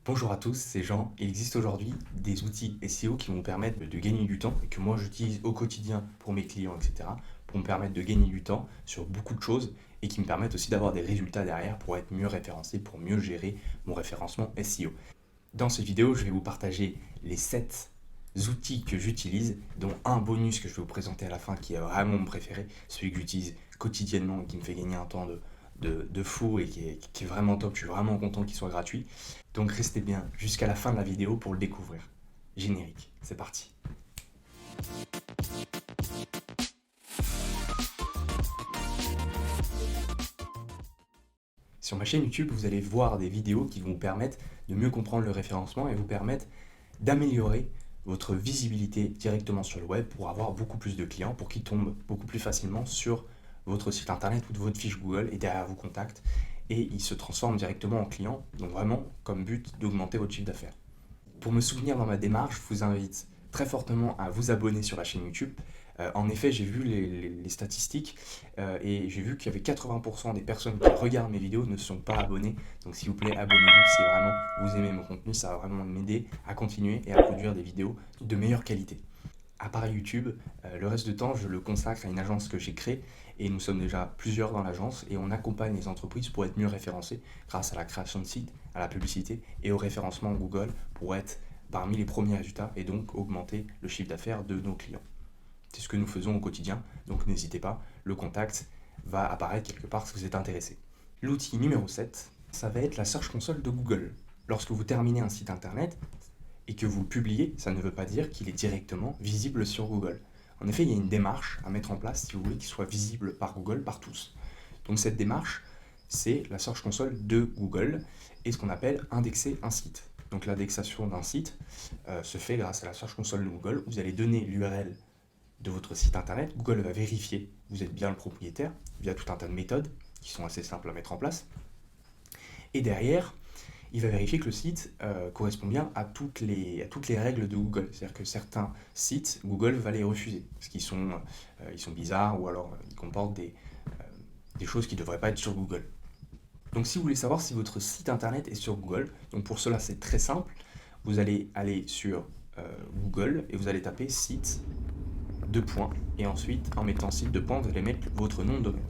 Bonjour à tous, c'est Jean. Il existe aujourd'hui des outils SEO qui vont me permettre de gagner du temps et que moi j'utilise au quotidien pour mes clients, etc. pour me permettre de gagner du temps sur beaucoup de choses et qui me permettent aussi d'avoir des résultats derrière pour être mieux référencé, pour mieux gérer mon référencement SEO. Dans cette vidéo, je vais vous partager les 7 outils que j'utilise, dont un bonus que je vais vous présenter à la fin qui est vraiment mon préféré, celui que j'utilise quotidiennement et qui me fait gagner un temps de fou et qui est vraiment top. Je suis vraiment content qu'il soit gratuit. Donc restez bien jusqu'à la fin de la vidéo pour le découvrir. Générique, c'est parti. Sur ma chaîne YouTube, vous allez voir des vidéos qui vont vous permettre de mieux comprendre le référencement et vous permettre d'améliorer votre visibilité directement sur le web pour avoir beaucoup plus de clients, pour qu'ils tombent beaucoup plus facilement sur votre site internet ou de votre fiche Google et derrière vous contactent et ils se transforment directement en clients. Donc vraiment comme but d'augmenter votre chiffre d'affaires. Pour me soutenir dans ma démarche, je vous invite très fortement à vous abonner sur la chaîne YouTube. En effet, j'ai vu les statistiques et j'ai vu qu'il y avait 80% des personnes qui regardent mes vidéos ne sont pas abonnées. Donc s'il vous plaît, abonnez-vous si vraiment vous aimez mon contenu. Ça va vraiment m'aider à continuer et à produire des vidéos de meilleure qualité. À part YouTube, le reste du temps, je le consacre à une agence que j'ai créée et nous sommes déjà plusieurs dans l'agence et on accompagne les entreprises pour être mieux référencées grâce à la création de sites, à la publicité et au référencement Google pour être parmi les premiers résultats et donc augmenter le chiffre d'affaires de nos clients. C'est ce que nous faisons au quotidien, donc n'hésitez pas, le contact va apparaître quelque part si vous êtes intéressé. L'outil numéro 7, ça va être la Search Console de Google. Lorsque vous terminez un site internet, et que vous le publiez, ça ne veut pas dire qu'il est directement visible sur Google. En effet, il y a une démarche à mettre en place si vous voulez qu'il soit visible par Google, par tous. Donc cette démarche, c'est la Search Console de Google et ce qu'on appelle indexer un site. Donc l'indexation d'un site se fait grâce à la Search Console de Google. Vous allez donner l'URL de votre site internet. Google va vérifier que vous êtes bien le propriétaire via tout un tas de méthodes qui sont assez simples à mettre en place. Et derrière, il va vérifier que le site correspond bien à toutes les règles de Google. C'est-à-dire que certains sites, Google va les refuser, parce qu'ils sont bizarres ou alors ils comportent des choses qui ne devraient pas être sur Google. Donc si vous voulez savoir si votre site internet est sur Google, donc pour cela c'est très simple, vous allez aller sur Google et vous allez taper site, deux points, et ensuite en mettant site deux points, vous allez mettre votre nom de domaine.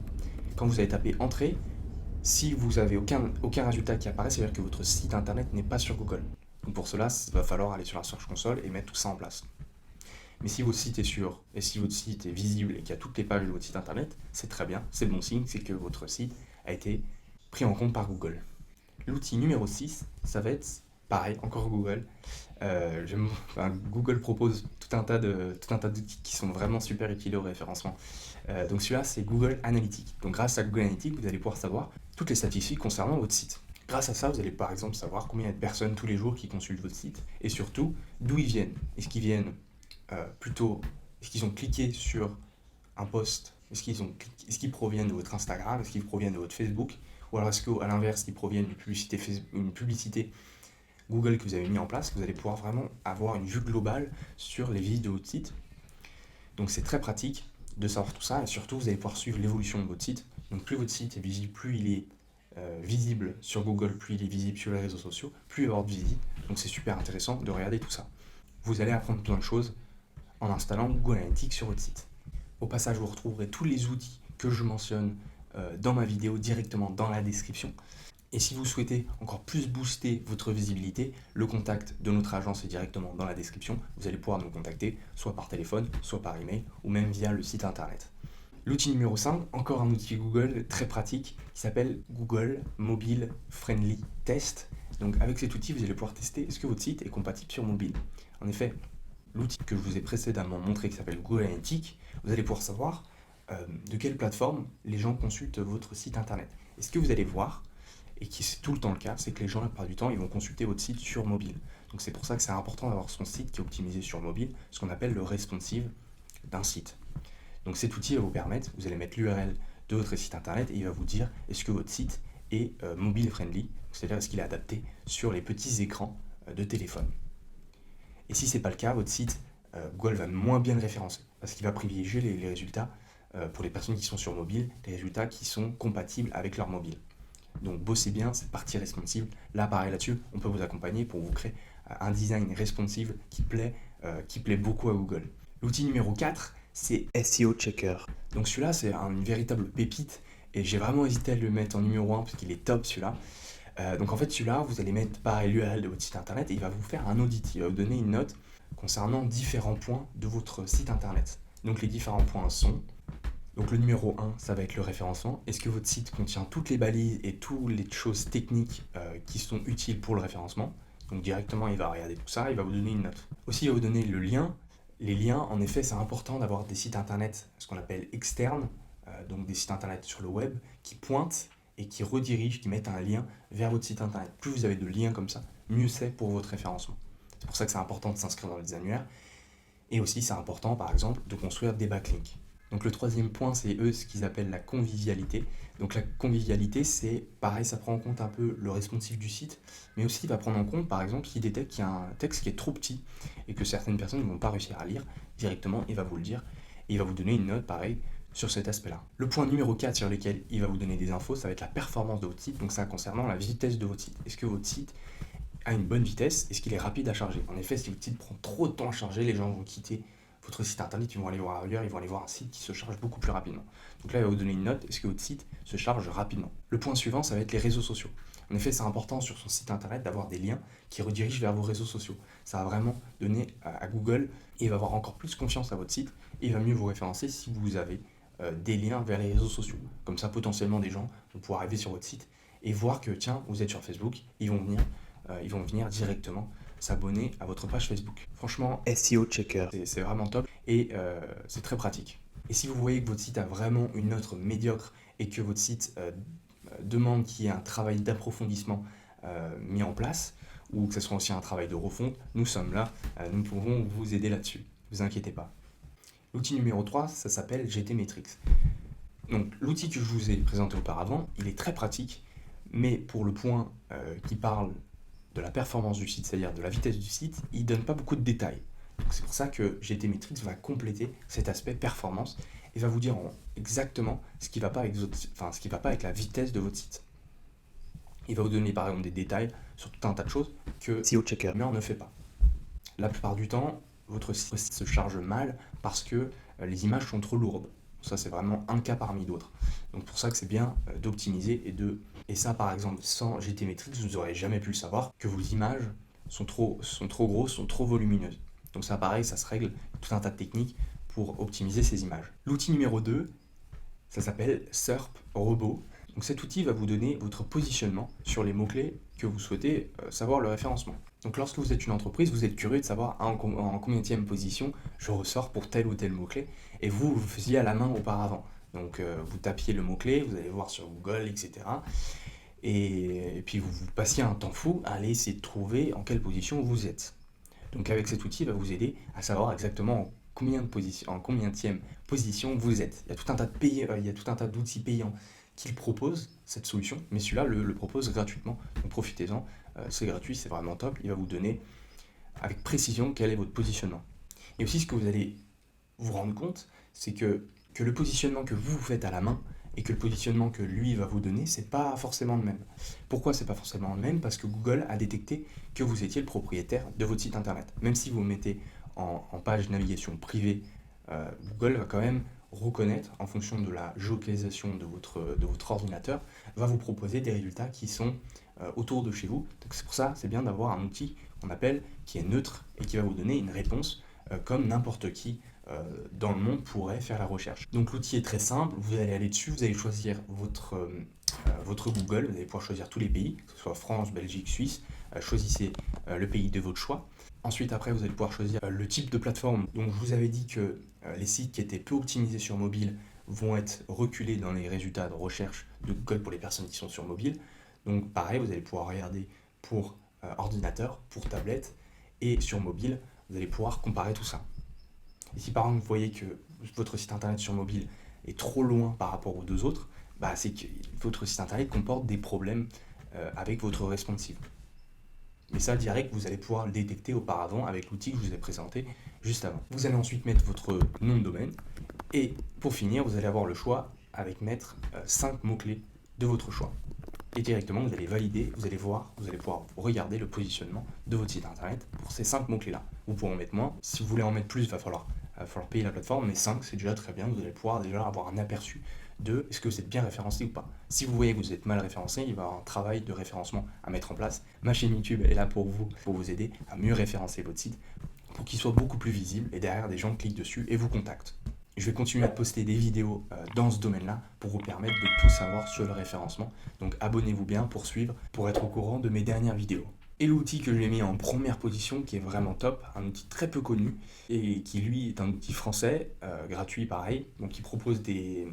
Quand vous allez taper entrée, si vous n'avez aucun résultat qui apparaît, c'est-à-dire que votre site internet n'est pas sur Google. Donc pour cela, il va falloir aller sur la Search Console et mettre tout ça en place. Mais si votre site est sûr, et si votre site est visible et qu'il y a toutes les pages de votre site internet, c'est très bien, c'est bon signe, c'est que votre site a été pris en compte par Google. L'outil numéro 6, ça va être pareil, encore Google. Google propose tout un tas d'outils qui sont vraiment super utiles au référencement. Donc celui-là, c'est Google Analytics. Donc grâce à Google Analytics, vous allez pouvoir savoir toutes les statistiques concernant votre site. Grâce à ça, vous allez par exemple savoir combien il y a de personnes tous les jours qui consultent votre site et surtout d'où ils viennent. Est-ce qu'ils viennent est-ce qu'ils ont cliqué sur un post? Est-ce qu'ils proviennent de votre Instagram? Est-ce qu'ils proviennent de votre Facebook? Ou alors est-ce qu'à l'inverse, ils proviennent d'une publicité Google que vous avez mis en place? Vous allez pouvoir vraiment avoir une vue globale sur les visites de votre site. Donc c'est très pratique de savoir tout ça et surtout vous allez pouvoir suivre l'évolution de votre site. Donc plus votre site est visible, plus il est visible sur Google, plus il est visible sur les réseaux sociaux, plus il va y avoir de visites. Donc c'est super intéressant de regarder tout ça. Vous allez apprendre plein de choses en installant Google Analytics sur votre site. Au passage, vous retrouverez tous les outils que je mentionne dans ma vidéo directement dans la description. Et si vous souhaitez encore plus booster votre visibilité, le contact de notre agence est directement dans la description. Vous allez pouvoir nous contacter soit par téléphone, soit par email ou même via le site internet. L'outil numéro 5, encore un outil Google très pratique qui s'appelle Google Mobile Friendly Test. Donc avec cet outil, vous allez pouvoir tester est-ce que votre site est compatible sur mobile. En effet, l'outil que je vous ai précédemment montré qui s'appelle Google Analytics, vous allez pouvoir savoir de quelle plateforme les gens consultent votre site internet. Et ce que vous allez voir, et qui c'est tout le temps le cas, c'est que les gens, la plupart du temps, ils vont consulter votre site sur mobile. Donc c'est pour ça que c'est important d'avoir son site qui est optimisé sur mobile, ce qu'on appelle le responsive d'un site. Donc cet outil va vous permettre, vous allez mettre l'URL de votre site internet et il va vous dire est-ce que votre site est mobile friendly, c'est-à-dire est-ce qu'il est adapté sur les petits écrans de téléphone. Et si ce n'est pas le cas, votre site, Google va moins bien le référencer parce qu'il va privilégier les résultats pour les personnes qui sont sur mobile, les résultats qui sont compatibles avec leur mobile. Donc bossez bien cette partie responsive. Là, pareil là-dessus, on peut vous accompagner pour vous créer un design responsive qui plaît beaucoup à Google. L'outil numéro 4, c'est SEO Checker. Donc celui-là, c'est une véritable pépite et j'ai vraiment hésité à le mettre en numéro 1 parce qu'il est top celui-là. Donc en fait, celui-là, vous allez mettre pareil l'URL de votre site internet et il va vous faire un audit. Il va vous donner une note concernant différents points de votre site internet. Donc les différents points sont... Donc le numéro 1, ça va être le référencement. Est-ce que votre site contient toutes les balises et toutes les choses techniques qui sont utiles pour le référencement? Donc directement, il va regarder tout ça, il va vous donner une note. Aussi, il va vous donner le lien. Les liens, en effet, c'est important d'avoir des sites internet, ce qu'on appelle externes, donc des sites internet sur le web, qui pointent et qui redirigent, qui mettent un lien vers votre site internet. Plus vous avez de liens comme ça, mieux c'est pour votre référencement. C'est pour ça que c'est important de s'inscrire dans les annuaires. Et aussi, c'est important, par exemple, de construire des backlinks. Donc le troisième point, c'est ce qu'ils appellent la convivialité. Donc la convivialité, c'est pareil, ça prend en compte un peu le responsive du site, mais aussi il va prendre en compte, par exemple, s'il détecte qu'il y a un texte qui est trop petit et que certaines personnes ne vont pas réussir à lire directement, il va vous le dire, et il va vous donner une note, pareil, sur cet aspect-là. Le point numéro 4 sur lequel il va vous donner des infos, ça va être la performance de votre site, donc ça concernant la vitesse de votre site. Est-ce que votre site a une bonne vitesse? Est-ce qu'il est rapide à charger? En effet, si votre site prend trop de temps à charger, les gens vont quitter votre site internet, ils vont aller voir ailleurs, ils vont aller voir un site qui se charge beaucoup plus rapidement. Donc là, il va vous donner une note, est-ce que votre site se charge rapidement? Le point suivant, ça va être les réseaux sociaux. En effet, c'est important sur son site internet d'avoir des liens qui redirigent vers vos réseaux sociaux. Ça va vraiment donner à Google et il va avoir encore plus confiance à votre site et il va mieux vous référencer si vous avez des liens vers les réseaux sociaux. Comme ça, potentiellement, des gens vont pouvoir arriver sur votre site et voir que, tiens, vous êtes sur Facebook, ils vont venir directement s'abonner à votre page Facebook. Franchement, SEO Checker, c'est vraiment top et c'est très pratique. Et si vous voyez que votre site a vraiment une note médiocre et que votre site demande qu'il y ait un travail d'approfondissement mis en place, ou que ce soit aussi un travail de refonte, nous sommes là, nous pouvons vous aider là-dessus. Ne vous inquiétez pas. L'outil numéro 3, ça s'appelle GTmetrix. Donc l'outil que je vous ai présenté auparavant, il est très pratique, mais pour le point qui parle de la performance du site, c'est-à-dire de la vitesse du site, il ne donne pas beaucoup de détails. Donc c'est pour ça que GTmetrix va compléter cet aspect performance et va vous dire exactement ce qui ne va pas avec la vitesse de votre site. Il va vous donner par exemple des détails sur tout un tas de choses que SEO Checker ne fait pas. La plupart du temps, votre site se charge mal parce que les images sont trop lourdes. Ça, c'est vraiment un cas parmi d'autres. Donc pour ça que c'est bien d'optimiser et ça, par exemple, sans GTmetrix, vous n'aurez jamais pu le savoir, que vos images sont trop grosses, sont trop volumineuses. Donc ça, pareil, ça se règle, tout un tas de techniques pour optimiser ces images. L'outil numéro 2, ça s'appelle SERP Robot. Donc cet outil va vous donner votre positionnement sur les mots-clés que vous souhaitez savoir le référencement. Donc lorsque vous êtes une entreprise, vous êtes curieux de savoir en combienième position je ressors pour tel ou tel mot-clé, et vous le faisiez à la main auparavant. Donc vous tapiez le mot-clé, vous allez voir sur Google, etc. Et puis vous passiez un temps fou à aller essayer de trouver en quelle position vous êtes. Donc avec cet outil, il va vous aider à savoir exactement en combienième position vous êtes. Il y a tout un tas d'outils payants qu'il propose, cette solution, mais celui-là le propose gratuitement. Donc profitez-en, c'est gratuit, c'est vraiment top. Il va vous donner avec précision quel est votre positionnement. Et aussi, ce que vous allez vous rendre compte, c'est que le positionnement que vous faites à la main et que le positionnement que lui va vous donner, c'est pas forcément le même. Pourquoi c'est pas forcément le même? Parce que Google a détecté que vous étiez le propriétaire de votre site internet. Même si vous mettez en page navigation privée, Google va quand même reconnaître, en fonction de la géolocalisation de votre ordinateur, va vous proposer des résultats qui sont autour de chez vous. Donc c'est pour ça, c'est bien d'avoir un outil qu'on appelle qui est neutre et qui va vous donner une réponse comme n'importe qui dans le monde pourrait faire la recherche. Donc l'outil est très simple, vous allez aller dessus, vous allez choisir votre Google, vous allez pouvoir choisir tous les pays, que ce soit France, Belgique, Suisse, choisissez le pays de votre choix. Ensuite, après, vous allez pouvoir choisir le type de plateforme. Donc, je vous avais dit que les sites qui étaient peu optimisés sur mobile vont être reculés dans les résultats de recherche de Google pour les personnes qui sont sur mobile. Donc, pareil, vous allez pouvoir regarder pour ordinateur, pour tablette et sur mobile, vous allez pouvoir comparer tout ça. Et si par exemple, vous voyez que votre site internet sur mobile est trop loin par rapport aux deux autres, c'est que votre site internet comporte des problèmes avec votre responsive. Mais ça, direct, vous allez pouvoir le détecter auparavant avec l'outil que je vous ai présenté juste avant. Vous allez ensuite mettre votre nom de domaine. Et pour finir, vous allez avoir le choix avec mettre 5 mots-clés de votre choix. Et directement, vous allez valider, vous allez voir, vous allez pouvoir regarder le positionnement de votre site internet pour ces 5 mots-clés-là. Vous pourrez en mettre moins. Si vous voulez en mettre plus, il va falloir payer la plateforme, mais 5, c'est déjà très bien. Vous allez pouvoir déjà avoir un aperçu de est-ce que vous êtes bien référencé ou pas. Si vous voyez que vous êtes mal référencé, il va y avoir un travail de référencement à mettre en place. Ma chaîne YouTube est là pour vous aider à mieux référencer votre site pour qu'il soit beaucoup plus visible et derrière des gens cliquent dessus et vous contactent. Je vais continuer à poster des vidéos dans ce domaine-là pour vous permettre de tout savoir sur le référencement. Donc abonnez-vous bien pour suivre, pour être au courant de mes dernières vidéos. Et l'outil que j'ai mis en première position, qui est vraiment top, un outil très peu connu, et qui lui est un outil français, gratuit pareil, donc qui propose des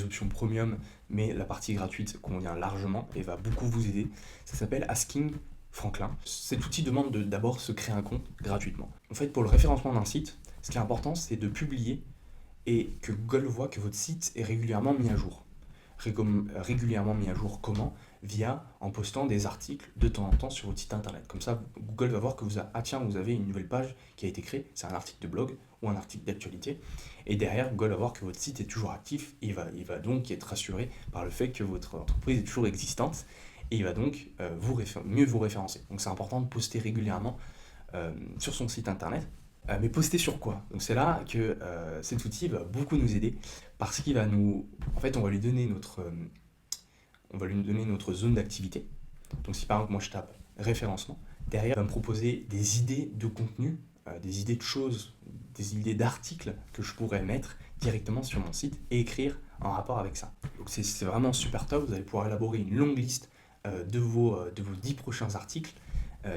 options premium, mais la partie gratuite convient largement et va beaucoup vous aider. Ça s'appelle Asking Franklin. Cet outil demande de d'abord se créer un compte gratuitement. En fait, pour le référencement d'un site, ce qui est important, c'est de publier et que Google voit que votre site est régulièrement mis à jour. Régulièrement mis à jour comment? En postant des articles de temps en temps sur votre site internet. Comme ça, Google va voir que vous avez une nouvelle page qui a été créée, c'est un article de blog ou un article d'actualité. Et derrière, Google va voir que votre site est toujours actif et il va donc être rassuré par le fait que votre entreprise est toujours existante et il va donc mieux vous référencer. Donc c'est important de poster régulièrement sur son site internet. Mais poster sur quoi? Donc c'est là que cet outil va beaucoup nous aider parce qu'il va en fait, on va lui donner notre zone d'activité. Donc si par exemple moi je tape référencement, derrière il va me proposer des idées de contenu, des idées de choses, des idées d'articles que je pourrais mettre directement sur mon site et écrire en rapport avec ça. Donc c'est vraiment super top, vous allez pouvoir élaborer une longue liste de vos 10 prochains articles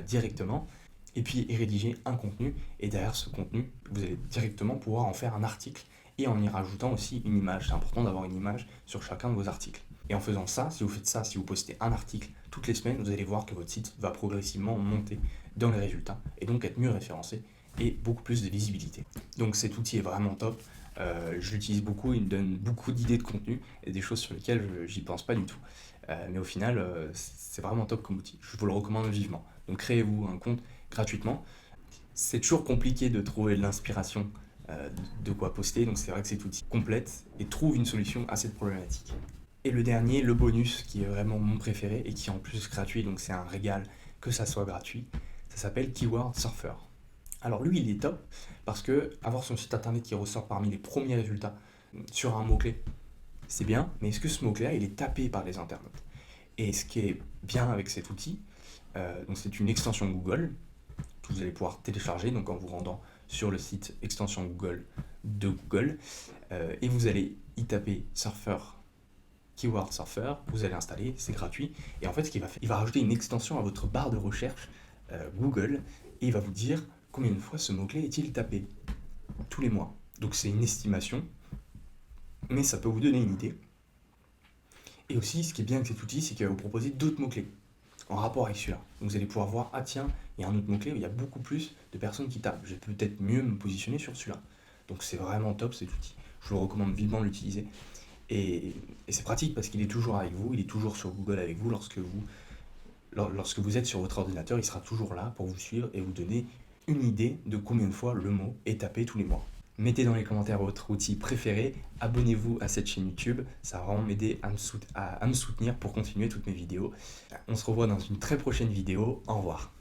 directement. Et puis rédiger un contenu, et derrière ce contenu, vous allez directement pouvoir en faire un article, et en y rajoutant aussi une image. C'est important d'avoir une image sur chacun de vos articles. Et en faisant ça, si vous postez un article toutes les semaines, vous allez voir que votre site va progressivement monter dans les résultats, et donc être mieux référencé, et beaucoup plus de visibilité. Donc cet outil est vraiment top, je l'utilise beaucoup, il me donne beaucoup d'idées de contenu, et des choses sur lesquelles j'y pense pas du tout. Mais au final, c'est vraiment top comme outil, je vous le recommande vivement. Donc créez-vous un compte gratuitement. C'est toujours compliqué de trouver de l'inspiration de quoi poster, donc c'est vrai que cet outil complète et trouve une solution à cette problématique. Et le dernier, le bonus, qui est vraiment mon préféré et qui est en plus gratuit, donc c'est un régal que ça soit gratuit, ça s'appelle Keyword Surfer. Alors lui, il est top parce que avoir son site internet qui ressort parmi les premiers résultats sur un mot-clé, c'est bien, mais est-ce que ce mot-clé-là, il est tapé par les internautes? Et ce qui est bien avec cet outil, donc c'est une extension Google que vous allez pouvoir télécharger donc en vous rendant sur le site extension Google de Google et vous allez y taper Surfer, Keyword Surfer, vous allez installer, c'est gratuit et en fait ce qu'il va faire, il va rajouter une extension à votre barre de recherche Google et il va vous dire combien de fois ce mot-clé est-il tapé tous les mois. Donc c'est une estimation, mais ça peut vous donner une idée. Et aussi, ce qui est bien avec cet outil, c'est qu'il va vous proposer d'autres mots-clés en rapport avec celui-là. Donc vous allez pouvoir voir, ah tiens, il y a un autre mot-clé où il y a beaucoup plus de personnes qui tapent. Je vais peut-être mieux me positionner sur celui-là. Donc c'est vraiment top cet outil. Je vous recommande vivement de l'utiliser. Et c'est pratique parce qu'il est toujours avec vous, il est toujours sur Google avec vous. Lorsque vous êtes sur votre ordinateur, il sera toujours là pour vous suivre et vous donner une idée de combien de fois le mot est tapé tous les mois. Mettez dans les commentaires votre outil préféré, abonnez-vous à cette chaîne YouTube, ça va vraiment m'aider à me soutenir pour continuer toutes mes vidéos. On se revoit dans une très prochaine vidéo, au revoir.